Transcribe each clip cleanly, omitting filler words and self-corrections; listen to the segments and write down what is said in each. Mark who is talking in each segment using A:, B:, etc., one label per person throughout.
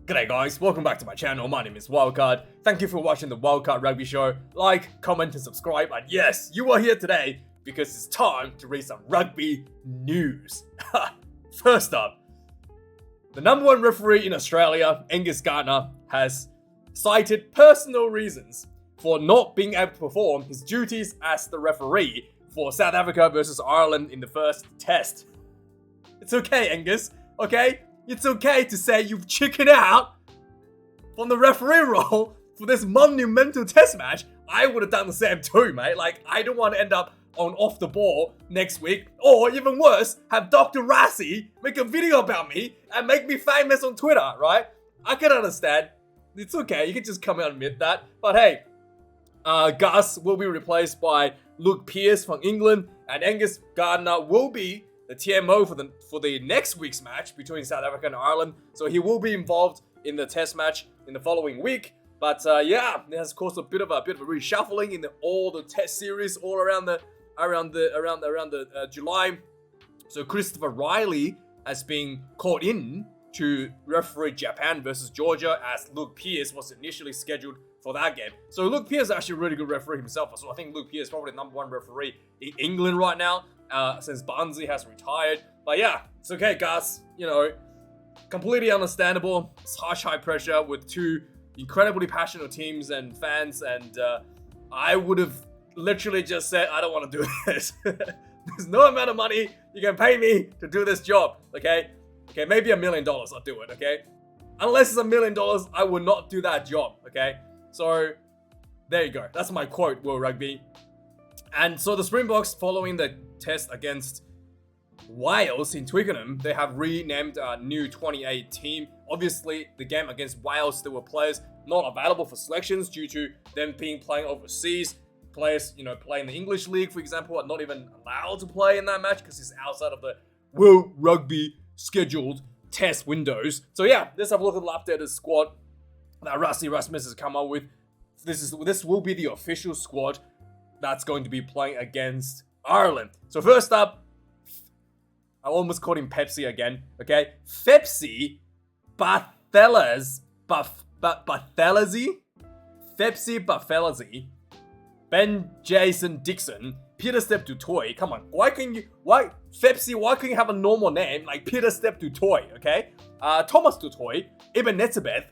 A: G'day guys, welcome back to my channel. My name is Wildcard. Thank you for watching the Wildcard Rugby Show. Like, comment and subscribe. And yes, you are here today because it's time to read some rugby news. First up, the number one referee in Australia, Angus Gardner, has cited personal reasons for not being able to perform his duties as the referee for South Africa versus Ireland in the first test. It's okay, Angus, okay? It's okay to say you've chickened out from the referee role for this monumental test match. I would have done the same too, mate. Like, I don't want to end up on off the ball next week, or even worse, have Dr. Rassi make a video about me and make me famous on Twitter, right? I can understand. It's okay, you can just come out and admit that. But hey, Gus will be replaced by Luke Pearce from England, and Angus Gardner will be the TMO for the next week's match between South Africa and Ireland. So he will be involved in the test match in the following week. But yeah, it has caused a bit of a reshuffling in all the test series all around July. So Christopher Riley has been called in to referee Japan versus Georgia, as Luke Pearce was initially scheduled for that game. So Luke Pearce is actually a really good referee himself. So I think Luke Pearce is probably the number one referee in England right now, since Barnsley has retired. But yeah, it's okay, Gus. You know, completely understandable. It's high pressure with two incredibly passionate teams and fans, and I would have literally just said, I don't want to do this. There's no amount of money you can pay me to do this job, okay? Okay, maybe $1 million, I'll do it, okay? Unless it's $1 million, I will not do that job, okay? So, there you go. That's my quote, World Rugby. And so the Springboks, following the test against Wales in Twickenham, they have renamed a new 28 team. Obviously, the game against Wales, there were players not available for selections due to them playing overseas. Players, you know, playing the English League, for example, are not even allowed to play in that match because it's outside of the World Rugby scheduled test windows. So yeah, let's have a look at the updated squad that Rassi Rasmus has come up with. This will be the official squad that's going to be playing against Ireland. So first up, I almost called him Pepsi again, okay? Fepsi Barthelezi, Fepsi Barthelezi, Ben Jason Dixon, Peter Step du Toit. Come on, why couldn't you have a normal name like Peter Step du Toit, okay? Thomas du Toit, Ibn Netzebeth,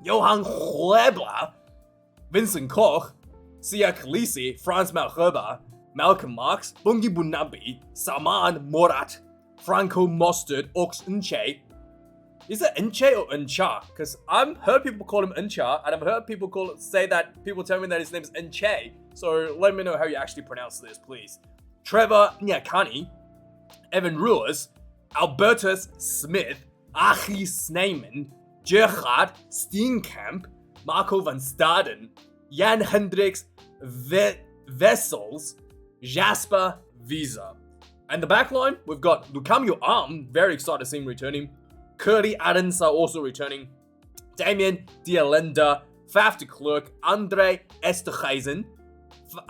A: Johan Huebler, Vincent Koch, Sia Khaleesi, Franz Malherbe, Malcolm Marx, Bungi Bunabi, Saman Morat, Franco Mostert, Ox Nche. Is it Nche or Ncha? Because I've heard people call him Ncha, and I've heard people tell me that his name is Nche. So let me know how you actually pronounce this, please. Trevor Nyakani, Evan Ruiz, Albertus Smith, Achi Snyman, Gerhard Steenkamp, Marco van Staden, Jan Hendricks Wessels, Jasper Visa. And the backline, we've got Lukamio Arm, very excited to see him returning. Curly Adams are also returning. Damien Dialenda, Faf de Klerk, Andre Esterhuizen,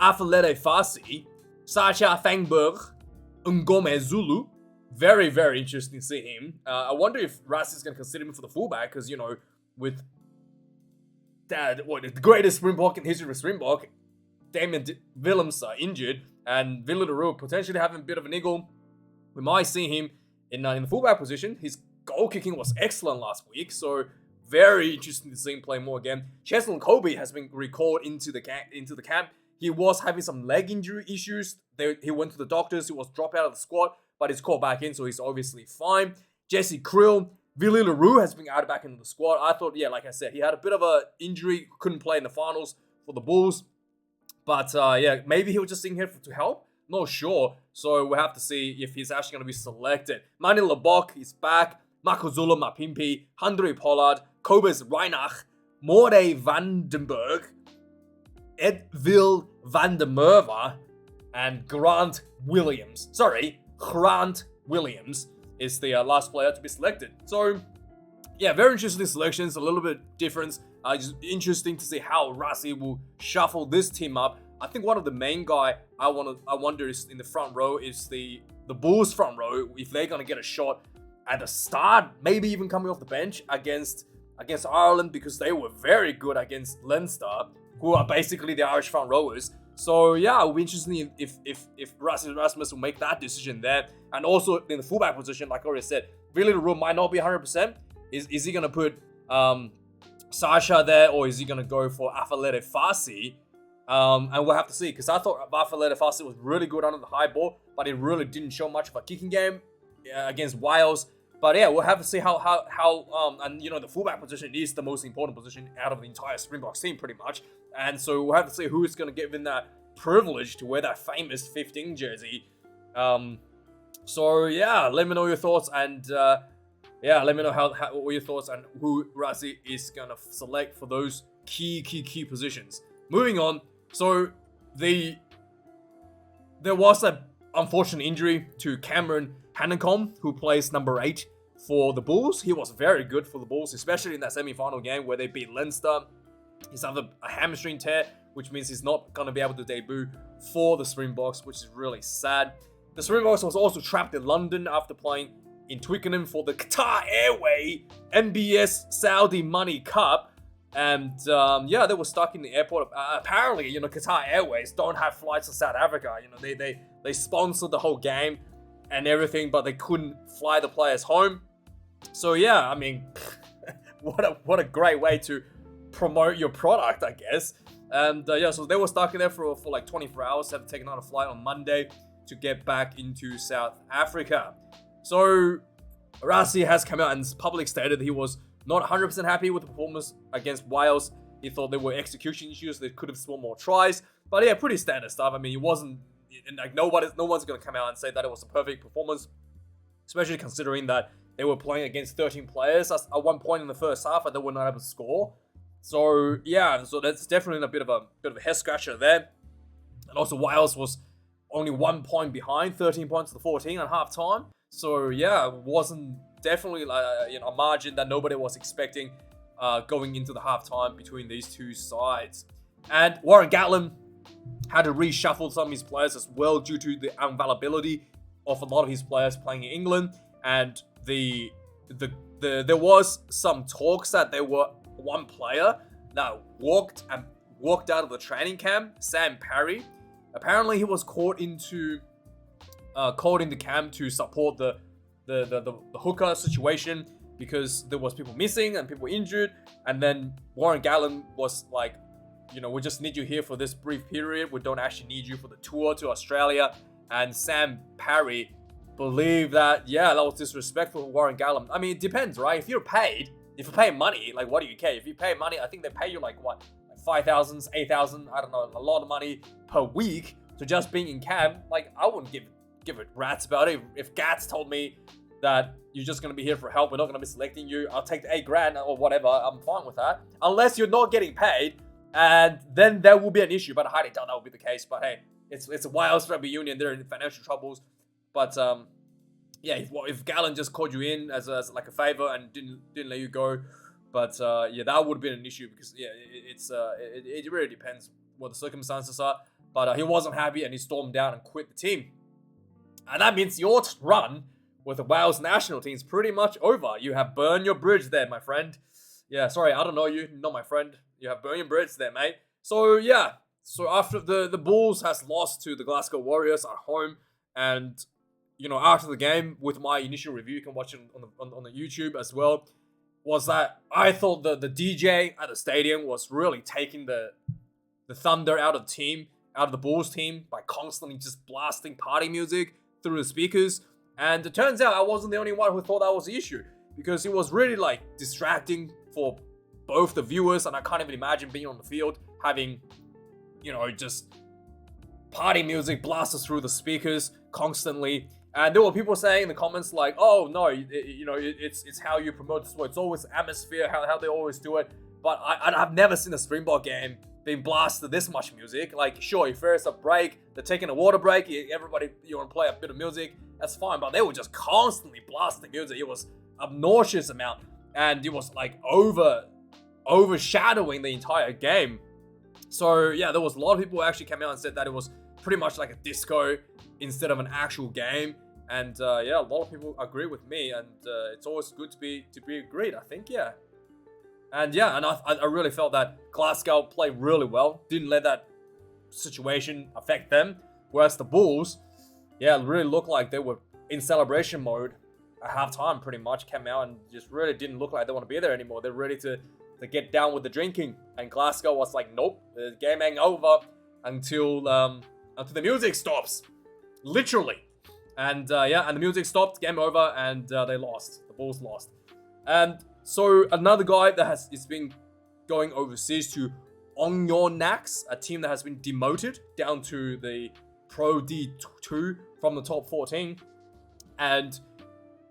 A: Afalere Farsi, Sacha Fangberg, Ngome Zulu. Very, very interesting to see him. I wonder if Rassi is going to consider him for the fullback, because, you know, with the greatest Springbok in history of Springbok, Damien Willems are injured, and Villa de Roo potentially having a bit of a niggle. We might see him in the fullback position. His goal kicking was excellent last week, so very interesting to see him play more again. Cheslin Kobe has been recalled into the camp. He was having some leg injury issues. He went to the doctors. He was dropped out of the squad, but he's called back in, so he's obviously fine. Jesse Krill, Willie Leroux has been added back into the squad. I thought, yeah, like I said, he had a bit of an injury, couldn't play in the finals for the Bulls. But yeah, maybe he was just in here to help. Not sure. So we'll have to see if he's actually going to be selected. Manny Lebok is back. Marco Zulu Mapimpi, Andre Pollard, Kobus Reinach, More Vandenberg, Edville van der Merwe, and Grant Williams. Grant Williams is the last player to be selected. So, yeah, very interesting selections, a little bit different. Just interesting to see how Rassi will shuffle this team up. I think one of the main guy I wonder is in the front row is the Bulls front row, if they're gonna get a shot at the start, maybe even coming off the bench against against Ireland because they were very good against Leinster, who are basically the Irish front rowers. So yeah, it'll be interesting if Rasmus will make that decision there. And also in the fullback position, like I already said, Billy the Room might not be 100%. Is he gonna put Sasha there, or is he gonna go for Afalete Fasi? And we'll have to see, because I thought Afalete Fasi was really good under the high ball, but it really didn't show much of a kicking game against Wales. But yeah, we'll have to see how and the fullback position is the most important position out of the entire Springboks team, pretty much. And so we'll have to see who's going to get in that privilege to wear that famous 15 jersey. So yeah, let me know your thoughts, and let me know what your thoughts and who Rassie is going to select for those key positions. Moving on, so there was an unfortunate injury to Cameron Hanekom, who plays number 8 for the Bulls. He was very good for the Bulls, especially in that semi-final game where they beat Leinster. He's had a hamstring tear, which means he's not going to be able to debut for the Springboks, which is really sad. The Springboks was also trapped in London after playing in Twickenham for the Qatar Airways NBS Saudi Money Cup. And they were stuck in the airport. Apparently, Qatar Airways don't have flights to South Africa. They sponsored the whole game and everything, but they couldn't fly the players home. So yeah, I mean, what a great way to promote your product, I guess. And so they were stuck in there for like 24 hours. Had to take another flight on Monday to get back into South Africa. So Rassie has come out and publicly stated he was not 100% happy with the performance against Wales. He thought there were execution issues. They could have scored more tries. But yeah, pretty standard stuff. I mean, it wasn't like no one's going to come out and say that it was a perfect performance, especially considering that they were playing against 13 players at one point in the first half and they were not able to score. So yeah, so that's definitely a bit of a head scratcher there. And also Wales was only 1 point behind, 13 points to 14 at half time. So yeah, it wasn't definitely a margin that nobody was expecting going into the halftime between these two sides. And Warren Gatland had to reshuffle some of his players as well due to the unavailability of a lot of his players playing in England. And there was some talks that there were one player that walked out of the training camp, Sam Parry. Apparently, he was called into camp to support the hooker situation because there was people missing and people injured. And then Warren Gatland was like, we just need you here for this brief period. We don't actually need you for the tour to Australia. And Sam Parry believed that, that was disrespectful for Warren Gatland. I mean, it depends, right? If you pay money, like, what do you care? If you pay money, I think they pay you like what? 5,000, 8,000, I don't know, a lot of money per week to just being in camp. Like, I wouldn't give a rat's about it. If Gats told me that you're just going to be here for help, we're not going to be selecting you, I'll take the $8,000 or whatever, I'm fine with that. Unless you're not getting paid, and then there will be an issue, but I highly doubt that will be the case. But hey, it's a Wales Rugby Union, they're in financial troubles. But if Gatland just called you in as like a favor and didn't let you go, but that would have been an issue because it really depends what the circumstances are. But he wasn't happy and he stormed down and quit the team. And that means your run with the Wales national team is pretty much over. You have burned your bridge there, my friend. Yeah, sorry, I don't know you, not my friend. You have burned your bridge there, mate. So yeah, so after the Bulls has lost to the Glasgow Warriors at home, and after the game with my initial review, you can watch it on the YouTube as well, was that I thought the DJ at the stadium was really taking the thunder out of the Bulls team by constantly just blasting party music through the speakers. And it turns out I wasn't the only one who thought that was the issue, because it was really like distracting for both the viewers, and I can't even imagine being on the field having just party music blasted through the speakers constantly. And there were people saying in the comments like, oh no, it's how you promote the sport. It's always atmosphere, how they always do it. But I've never seen a Springbok game being blasted this much music. Like, sure, if there's a break, they're taking a water break, everybody, you want to play a bit of music, that's fine. But they were just constantly blasting music. It was obnoxious amount, and it was like overshadowing the entire game. So yeah, there was a lot of people who actually came out and said that it was pretty much like a disco instead of an actual game. And a lot of people agree with me, and it's always good to be agreed, I think. Yeah. And yeah, and I really felt that Glasgow played really well. Didn't let that situation affect them. Whereas the Bulls, yeah, really looked like they were in celebration mode at halftime pretty much. Came out and just really didn't look like they want to be there anymore. They're ready to get down with the drinking. And Glasgow was like, nope, the game ain't over until the music stops. Literally. And yeah, and the music stopped, game over, and they lost. The Bulls lost. And so another guy that is been going overseas to Oyonnax, a team that has been demoted down to the Pro D2 from the top 14, and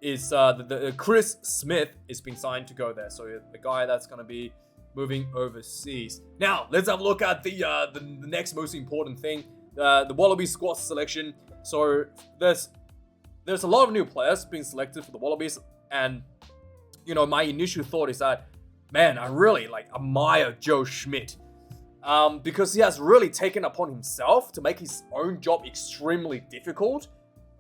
A: is the Chris Smith is being signed to go there. So the guy that's going to be moving overseas. Now let's have a look at the next most important thing, the Wallabies squad selection. So there's a lot of new players being selected for the Wallabies, and you know, my initial thought is that, man, I really admire Joe Schmidt. Because he has really taken upon himself to make his own job extremely difficult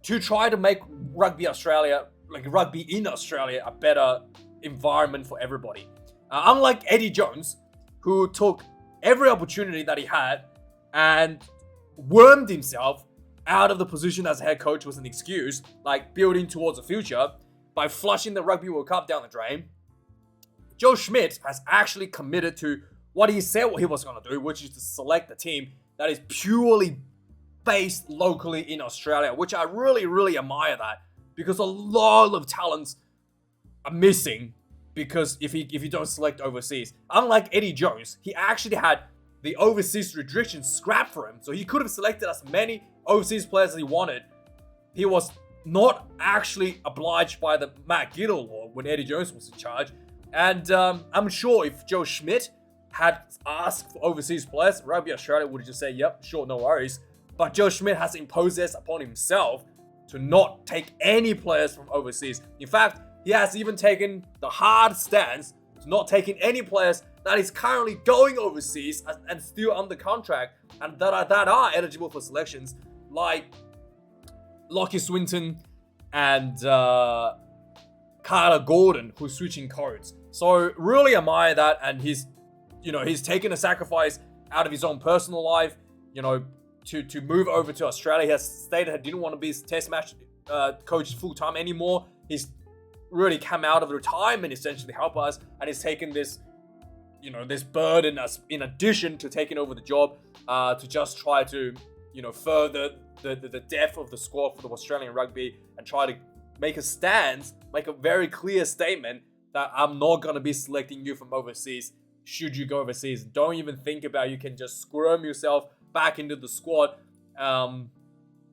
A: to try to make rugby in Australia a better environment for everybody. Unlike Eddie Jones, who took every opportunity that he had and wormed himself out of the position as head coach was an excuse, like building towards the future, by flushing the Rugby World Cup down the drain, Joe Schmidt has actually committed to what he said what he was going to do, which is to select a team that is purely based locally in Australia, which I really, really admire that, because a lot of talents are missing because if you don't select overseas. Unlike Eddie Jones, he actually had the overseas restrictions scrapped for him, so he could have selected as many overseas players as he wanted. He was not actually obliged by the Matt Giddle law when Eddie Jones was in charge. And I'm sure if Joe Schmidt had asked for overseas players, Rugby Australia would have just said, yep, sure, no worries. But Joe Schmidt has imposed this upon himself to not take any players from overseas. In fact, he has even taken the hard stance to not taking any players that is currently going overseas and still under contract and that are eligible for selections, like Lockie Swinton and Carter Gordon, who's switching codes. So really admire that, and he's taken a sacrifice out of his own personal life, to move over to Australia. He has stated he didn't want to be test match coach full time anymore. He's really come out of retirement essentially to help us, and he's taken this, this burden as in addition to taking over the job to just try to, further the depth of the squad for the Australian rugby and try to make a stance, make a very clear statement that I'm not going to be selecting you from overseas should you go overseas. Don't even think about it. You can just squirm yourself back into the squad, under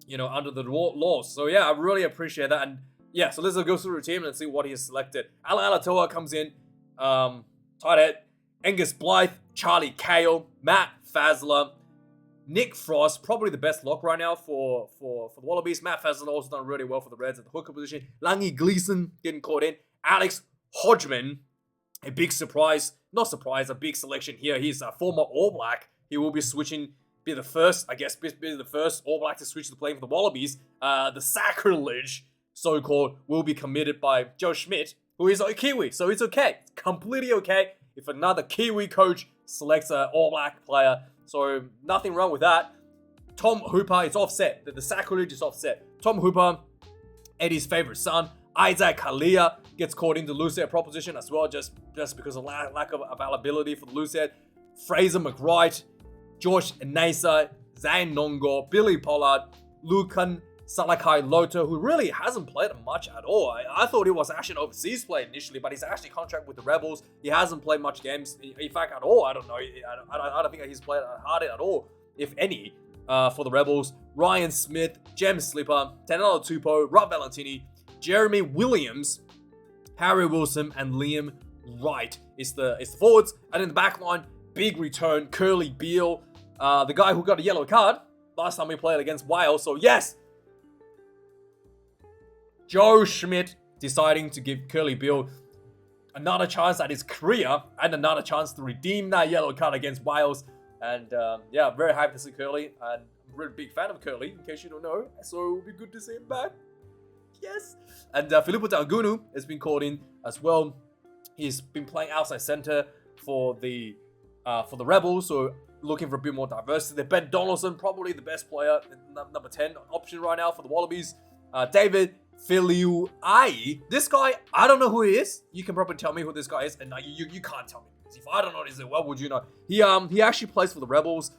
A: the laws. So yeah, I really appreciate that. And yeah, so let's go through the team and see what he has selected. Alan Alatoa comes in, tight head. Angus Blythe, Charlie Cale, Matt Fazler, Nick Frost, probably the best lock right now for the Wallabies. Matt Fazler also done really well for the Reds at the hooker position. Langi Gleeson getting caught in. Alex Hodgman, a big surprise. Not surprise, a big selection here. He's a former All Black. He will be the first All Black to switch to playing for the Wallabies. The sacrilege, so-called, will be committed by Joe Schmidt, who is a Kiwi. So it's okay. It's completely okay if another Kiwi coach selects an All Black player. So nothing wrong with that. Tom Hooper is offset. The sacrilege is offset. Tom Hooper, Eddie's favorite son, Isaac Halia, gets caught into loosehead proposition as well, just because of lack of availability for the loosehead. Fraser McWright, George Enesa, Zane Nongo, Billy Pollard, Lucan Salakai Loto, who really hasn't played much at all. I thought he was actually an overseas player initially, but he's actually contracted with the Rebels. He hasn't played much games, in fact, at all. I don't know. I don't think he's played hard at all, if any, for the Rebels. Ryan Smith, James Slipper, Tanelo Tupou, Rob Valentini, Jeremy Williams, Harry Wilson, and Liam Wright is the forwards. And in the back line, big return, Curly Beale, the guy who got a yellow card last time we played against Wales. So yes, Joe Schmidt deciding to give Curly Beale another chance at his career and another chance to redeem that yellow card against Wales. And yeah, very happy to see Curly, and I'm a really big fan of Curly, in case you don't know. So it would be good to see him back. Yes. And Filippo Tangunu has been called in as well. He's been playing outside center for the Rebels, so looking for a bit more diversity. Ben Donaldson, probably the best player, number 10 option right now for the Wallabies. David Filiuai. This guy, I don't know who he is. You can probably tell me who this guy is, and no, you can't tell me. If I don't know this, what would you know? He actually plays for the Rebels.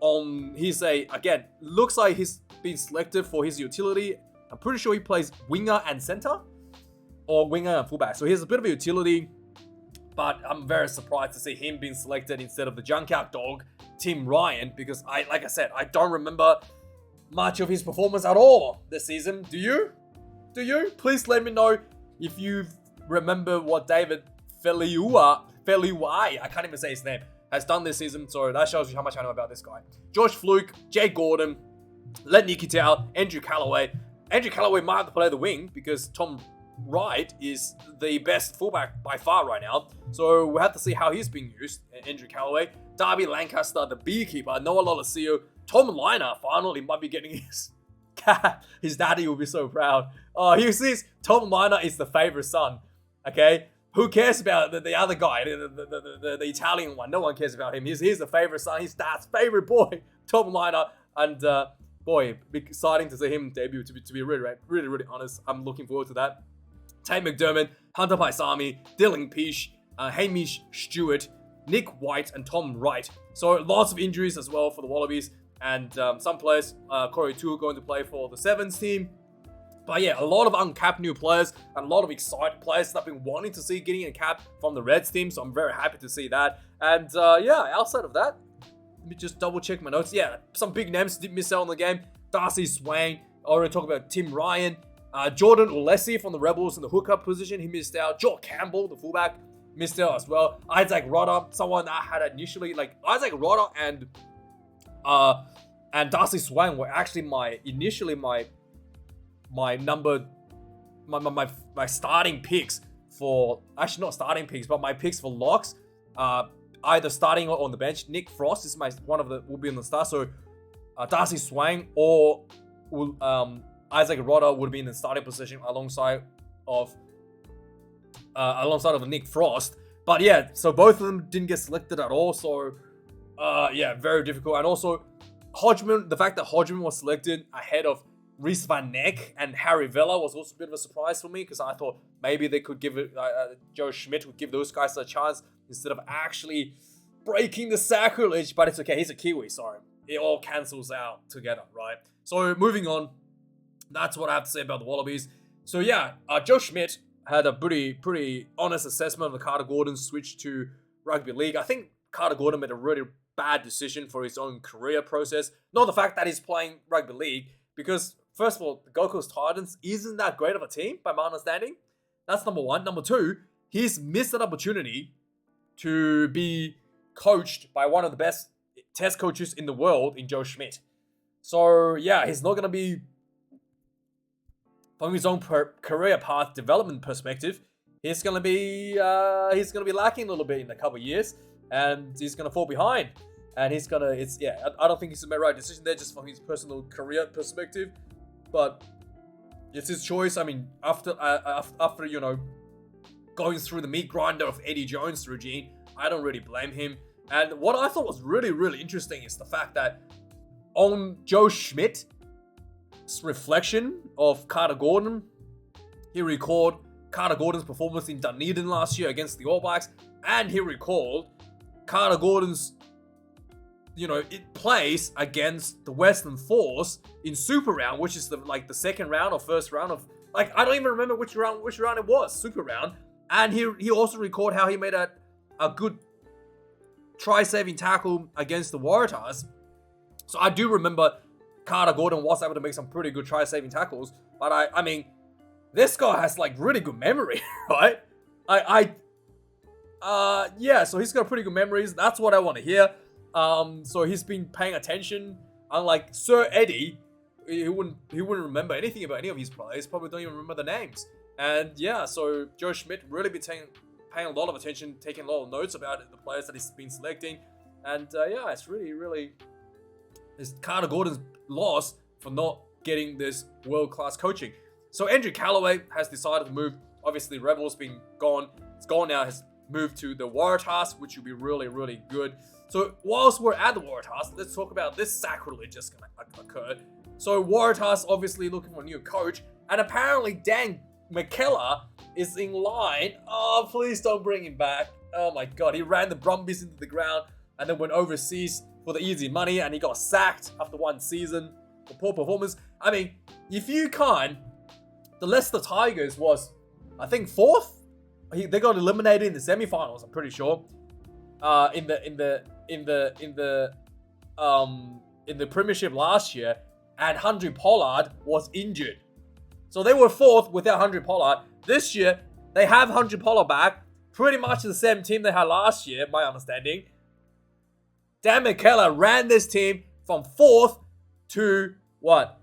A: Again, looks like he's been selected for his utility. I'm pretty sure he plays winger and center, or winger and fullback. So he has a bit of a utility, but I'm very surprised to see him being selected instead of the junk out dog, Tim Ryan, because like I said, I don't remember much of his performance at all this season. Do you? Please let me know if you remember what David Feliuai, I can't even say his name, has done this season. So that shows you how much I know about this guy. Josh Fluke, Jay Gordon, Len Nikitau, Andrew Callaway. Andrew Callaway might have to play the wing because Tom Wright is the best fullback by far right now. So we'll have to see how he's being used. Andrew Callaway, Darby Lancaster, the beekeeper, Noah Lolesio, Tom Liner finally might be getting his cat. His daddy will be so proud. Oh, he sees Tom Liner is the favorite son. Okay? Who cares about the other guy, the Italian one? No one cares about him. He's the favorite son. He's dad's favorite boy, Tom Liner. And boy, exciting to see him debut. To be really honest, I'm looking forward to that. Tate McDermott, Hunter Paisami, Dylan Peach, Hamish Stewart, Nick White, and Tom Wright. So lots of injuries as well for the Wallabies. And some players, Corey Tu going to play for the Sevens team. But yeah, a lot of uncapped new players and a lot of excited players that I've been wanting to see getting a cap from the Reds team. So I'm very happy to see that. And yeah, outside of that, let me just double check my notes. Yeah, some big names did miss out on the game. Darcy Swain, already talked about Tim Ryan. Jordan Ulesi from the Rebels in the hookup position, he missed out. Joel Campbell, the fullback, missed out as well. Isaac Rodder, someone that I had initially, like Isaac Rodder and Darcy Swain were actually my starting picks for, actually not starting picks, but my picks for locks, either starting or on the bench. Nick Frost is will be on the start. So Darcy Swain or Isaac Rodder would be in the starting position alongside of Nick Frost. But yeah, so both of them didn't get selected at all. So yeah, very difficult. And also Hodgman, the fact that Hodgman was selected ahead of Rhys Van Neck and Harry Vella was also a bit of a surprise for me, because I thought maybe they could give it, Joe Schmidt would give those guys a chance instead of actually breaking the sacrilege. But it's okay, he's a Kiwi, sorry. It all cancels out together, right? So moving on, that's what I have to say about the Wallabies. So yeah, Joe Schmidt had a pretty honest assessment of the Carter Gordon switch to rugby league. I think Carter Gordon made a really bad decision for his own career process. Not the fact that he's playing rugby league, because first of all, the Gold Coast Titans isn't that great of a team, by my understanding. That's number one. Number two, he's missed an opportunity to be coached by one of the best test coaches in the world in Joe Schmidt. So yeah, he's not going to be, from his own career path development perspective, he's going to be lacking a little bit in a couple of years, and he's going to fall behind. And I don't think he's made the right decision there, just from his personal career perspective. But it's his choice. I mean, after going through the meat grinder of Eddie Jones' regime, I don't really blame him. And what I thought was really, really interesting is the fact that on Joe Schmidt's reflection of Carter Gordon, he recalled Carter Gordon's performance in Dunedin last year against the All Blacks, and he recalled Carter Gordon's it plays against the Western Force in Super Round, which is the second round or first round of, I don't even remember which round it was, Super Round. And he also recalled how he made a good try-saving tackle against the Waratahs. So I do remember Carter Gordon was able to make some pretty good try-saving tackles, but I mean, this guy has really good memory, right? Yeah, so he's got pretty good memories. That's what I want to hear. So he's been paying attention. Unlike Sir Eddie, he wouldn't remember anything about any of his players. Probably don't even remember the names. And yeah, so Joe Schmidt really been paying a lot of attention, taking a lot of notes about the players that he's been selecting. And yeah, it's really it's Carter Gordon's loss for not getting this world-class coaching. So Andrew Callaway has decided to move. Obviously, Rebels been gone. It's gone now. Has move to the Waratahs, which will be really, really good. So whilst we're at the Waratahs, let's talk about this sacrilege that's going to occur. So Waratahs obviously looking for a new coach, and apparently Dan McKellar is in line. Oh, please don't bring him back. Oh my god, he ran the Brumbies into the ground and then went overseas for the easy money, and he got sacked after one season for poor performance. I mean, if you can't, the Leicester Tigers was, I think, 4th. They got eliminated in the semi-finals, I'm pretty sure. In the Premiership last year, and Handré Pollard was injured. So they were 4th without Handré Pollard. This year, they have Handré Pollard back. Pretty much the same team they had last year, my understanding. Dan McKellar ran this team from 4th to what?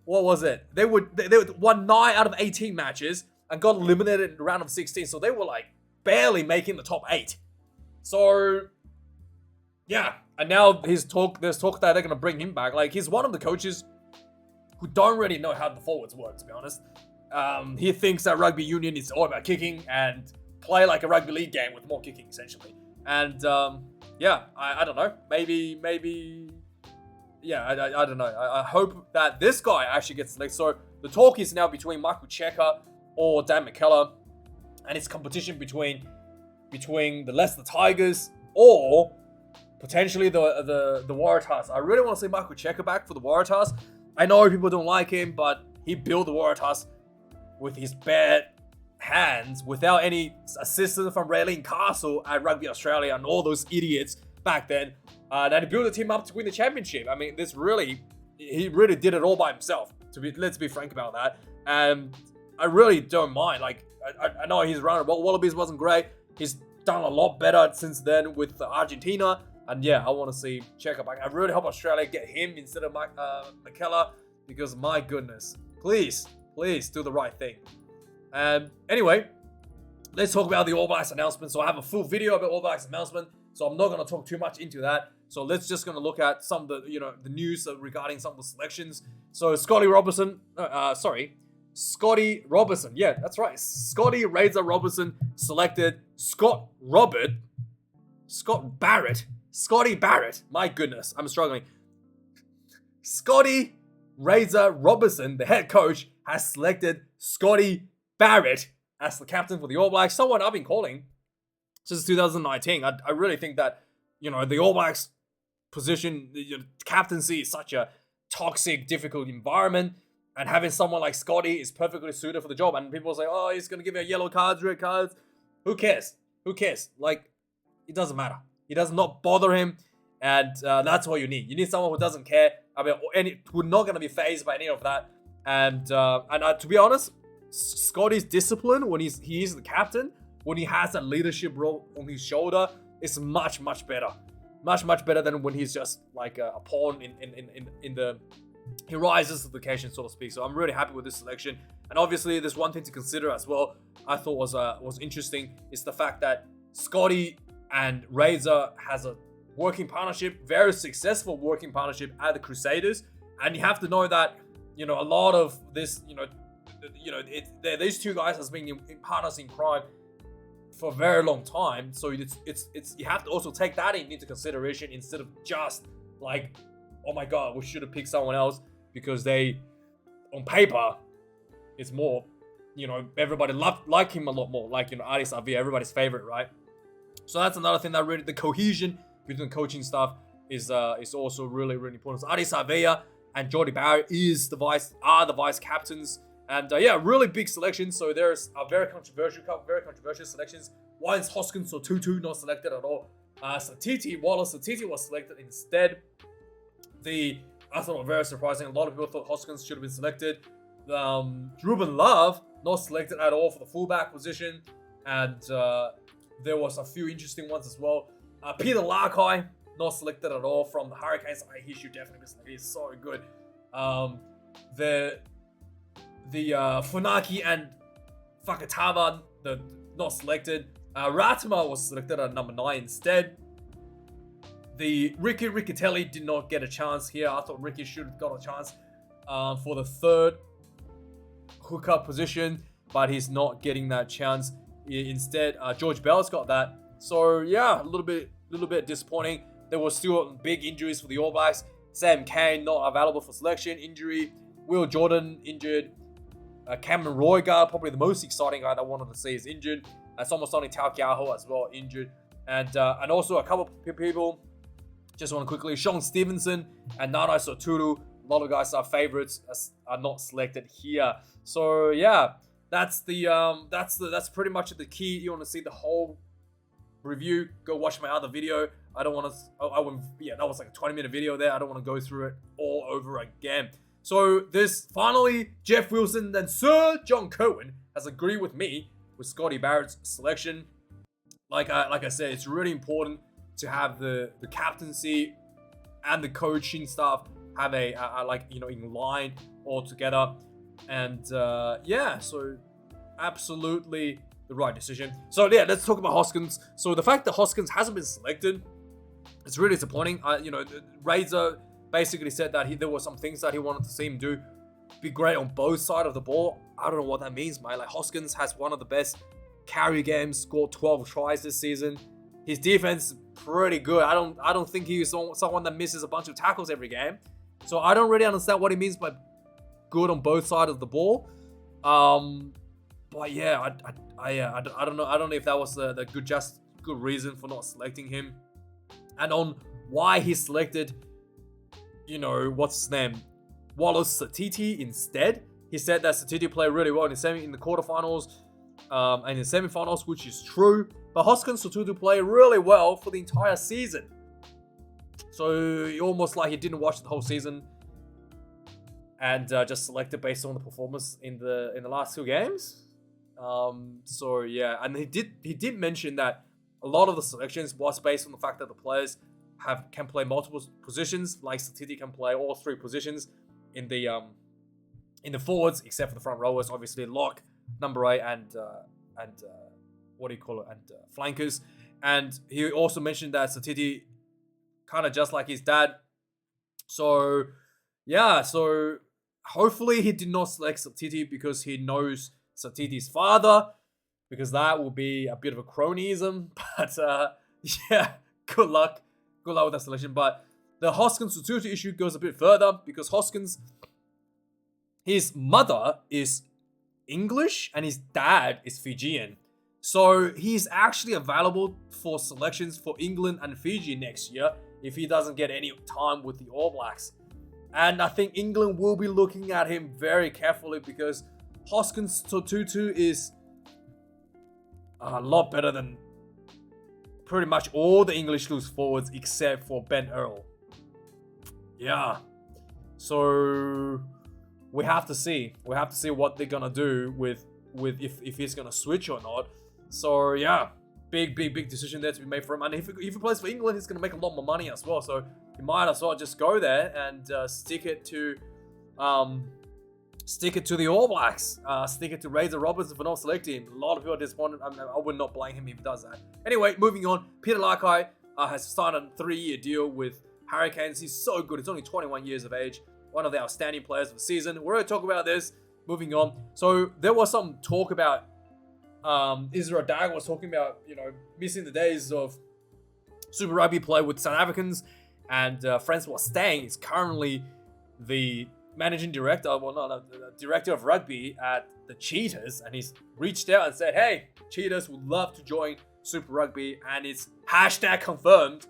A: What was it? They won 9 out of 18 matches and got eliminated in the round of 16. So they were like barely making the top 8. So yeah, and now there's talk that they're gonna bring him back. Like, he's one of the coaches who don't really know how the forwards work, to be honest. He thinks that rugby union is all about kicking and play like a rugby league game with more kicking, essentially. And yeah, I don't know. Maybe. Yeah, I don't know. I hope that this guy actually gets selected. So the talk is now between Michael Cheika or Dan McKellar, and it's competition between the Leicester Tigers or potentially the Waratahs. I really want to see Michael Cheika back for the Waratahs. I know people don't like him, but he built the Waratahs with his bare hands without any assistance from Raelene Castle at Rugby Australia and all those idiots back then. That he built the team up to win the championship. I mean, he really did it all by himself. Let's be frank about that. And I really don't mind. Like, I know his run at Wallabies wasn't great. He's done a lot better since then with Argentina. And yeah, I want to see Cheika back. I really hope Australia get him instead of McKellar, because my goodness, please do the right thing. Anyway, let's talk about the All Blacks announcement. So I have a full video about All Blacks announcement, so I'm not going to talk too much into that. So let's just going to look at some of the news regarding some of the selections. So Scotty Robertson. Yeah, that's right. Scotty Razor Robertson selected Scotty Barrett. My goodness, I'm struggling. Scotty Razor Robertson, the head coach, has selected Scotty Barrett as the captain for the All Blacks. Someone I've been calling since 2019. I really think that, the All Blacks position, captaincy is such a toxic, difficult environment. And having someone like Scotty is perfectly suited for the job. And people say, oh, he's going to give you yellow cards, red cards. Who cares? Like, it doesn't matter. It does not bother him. And that's what you need. You need someone who doesn't care about who's not going to be fazed by any of that. And to be honest, Scotty's discipline when he is the captain, when he has that leadership role on his shoulder, is much, much better. Much better than when he's just like a pawn in the... He rises to the occasion, so to speak. So I'm really happy with this selection. And obviously, there's one thing to consider as well. I thought was interesting is the fact that Scotty and Razor has a working partnership, very successful working partnership at the Crusaders. And you have to know that a lot of this, these two guys has been in partners in crime for a very long time. So it's you have to also take that into consideration instead of just like, oh my god, we should have picked someone else because they, on paper, it's more, everybody like him a lot more. Like, Ardie Savea, everybody's favorite, right? So that's another thing that really, the cohesion between the coaching staff is also really, really important. So Ardie Savea and Jordie Barrett are the vice captains. And yeah, really big selection. So there's a very controversial selections. One's Hoskins or Tutu not selected at all. Wallace Satiti was selected instead. I thought it was very surprising. A lot of people thought Hoskins should have been selected. Ruben Love not selected at all for the fullback position, and there was a few interesting ones as well. Peter Larkai not selected at all from the Hurricanes. He should definitely be selected. He's so good. The Funaki and Fakatava not selected. Ratima was selected at number 9 instead. The Ricky Riccitelli did not get a chance here. I thought Ricky should have got a chance for the third hooker position, but he's not getting that chance. Instead, George Bell's got that. So yeah, a little bit disappointing. There were still big injuries for the All Blacks. Sam Cane not available for selection, injury. Will Jordan injured. Cameron Roygaard, probably the most exciting guy that I wanted to see, is injured. Somosoni Taukeiaho as well, injured. And also a couple of people, just want to quickly, Sean Stevenson and Nanai Soturu. A lot of guys are favorites, are not selected here. So yeah, that's pretty much the key. You want to see the whole review, go watch my other video. I don't want to, that was like a 20-minute video there. I don't want to go through it all over again. So this finally, Jeff Wilson and Sir John Cohen has agreed with me with Scotty Barrett's selection. Like I said, it's really important to have the captaincy and the coaching staff have a in line all together. And so absolutely the right decision. So yeah, let's talk about Hoskins. So the fact that Hoskins hasn't been selected, it's really disappointing. Razor basically said that there were some things that he wanted to see him do be great on both sides of the ball. I don't know what that means, mate. Like, Hoskins has one of the best carry games, scored 12 tries this season. His defense is pretty good. I don't think he's someone that misses a bunch of tackles every game. So I don't really understand what he means by good on both sides of the ball. But yeah, I don't know. I don't know if that was the good reason for not selecting him. And on why he selected, what's his name, Wallace Satiti instead. He said that Satiti played really well in the quarterfinals and in the semifinals, which is true. But Hoskins Sotutu played really well for the entire season. So almost like he didn't watch the whole season and just selected based on the performance in the last two games. So yeah, and he did mention that a lot of the selections was based on the fact that the players can play multiple positions. Like Satiti can play all three positions in the forwards, except for the front rowers, obviously lock, number 8, and flankers. And he also mentioned that Satiti kind of just like his dad. So yeah, so hopefully he did not select Satiti because he knows Satiti's father, because that will be a bit of a cronyism. But yeah, good luck with that selection. But the Hoskins Sotutu issue goes a bit further, because Hoskins, his mother is English and his dad is Fijian. So he's actually available for selections for England and Fiji next year if he doesn't get any time with the All Blacks. And I think England will be looking at him very carefully, because Hoskins Sotutu is a lot better than pretty much all the English loose forwards except for Ben Earl. Yeah. So we have to see. We have to see what they're gonna do with if he's gonna switch or not. So yeah, big decision there to be made for him. And if he plays for England, he's gonna make a lot more money as well. So you might as well just go there and stick it to the All Blacks. Stick it to Razor Robertson for not selecting him. A lot of people are disappointed. I would not blame him if he does that. Anyway, moving on. Peter Lakai has signed a 3-year deal with Hurricanes. He's so good. He's only 21 years of age. One of the outstanding players of the season. We're going to talk about this. Moving on. So there was some talk about Israel Dag was talking about, missing the days of Super Rugby play with South Africans. And Francois Stang is currently the managing director, the director of rugby at the Cheetahs, and he's reached out and said, hey, Cheetahs would love to join Super Rugby, and it's #confirmed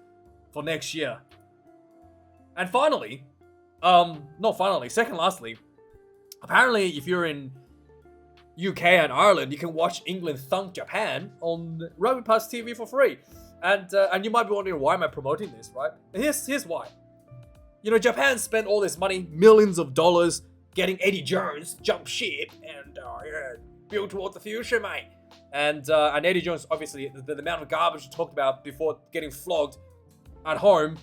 A: for next year. And finally, lastly, apparently if you're in UK and Ireland, you can watch England thump Japan on Rugby Pass TV for free. And you might be wondering, why am I promoting this, right? And here's why. Japan spent all this money, millions of dollars, getting Eddie Jones to jump ship and build towards the future, mate. And Eddie Jones, obviously, the amount of garbage we talked about before getting flogged at home,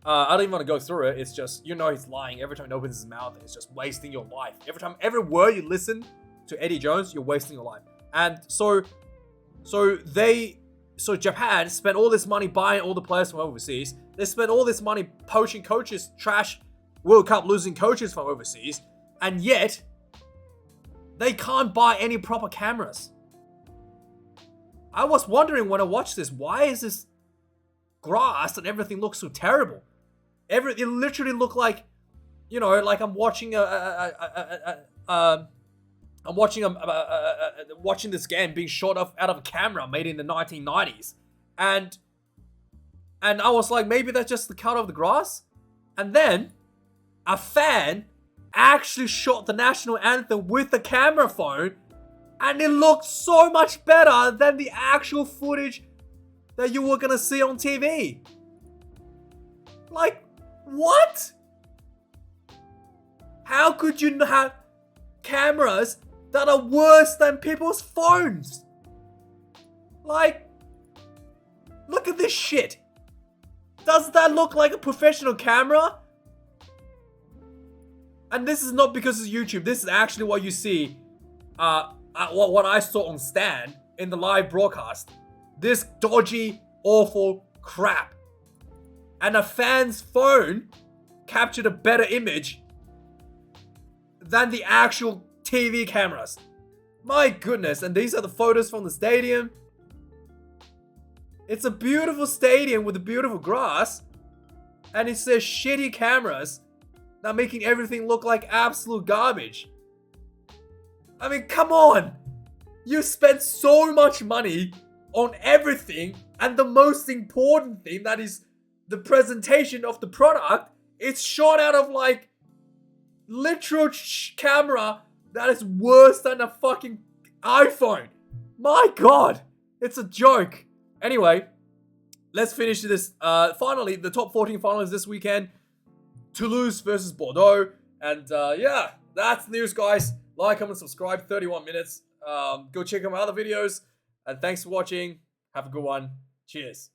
A: I don't even want to go through it. It's just, he's lying every time he opens his mouth. It's just wasting your life. Every word you listen to Eddie Jones, you're wasting your life. And so Japan spent all this money buying all the players from overseas. They spent all this money poaching coaches, trash World Cup losing coaches from overseas, and yet they can't buy any proper cameras. I was wondering when I watched this, why is this grass and everything looks so terrible? It literally looked like, you know, like I'm watching watching this game being shot out of a camera made in the 1990s, and I was like, maybe that's just the color of the grass. And then a fan actually shot the national anthem with the camera phone, and it looked so much better than the actual footage that you were gonna see on TV. Like, what? How could you have cameras that are worse than people's phones? Like, look at this shit. Does that look like a professional camera? And this is not because it's YouTube. This is actually what you see. What I saw on Stan in the live broadcast. This dodgy, awful crap. And a fan's phone captured a better image than the actual TV cameras. My goodness. And these are the photos from the stadium. It's a beautiful stadium with a beautiful grass. And it says shitty cameras that are making everything look like absolute garbage. I mean, come on. You spent so much money on everything, and the most important thing, that is the presentation of the product, it's shot out of like literal camera that is worse than a fucking iPhone. My god, it's a joke. Anyway, let's finish this. Finally, the top 14 finalists this weekend. Toulouse versus Bordeaux. And yeah, that's the news, guys. Like, comment, subscribe. 31 minutes. Go check out my other videos. And thanks for watching. Have a good one. Cheers.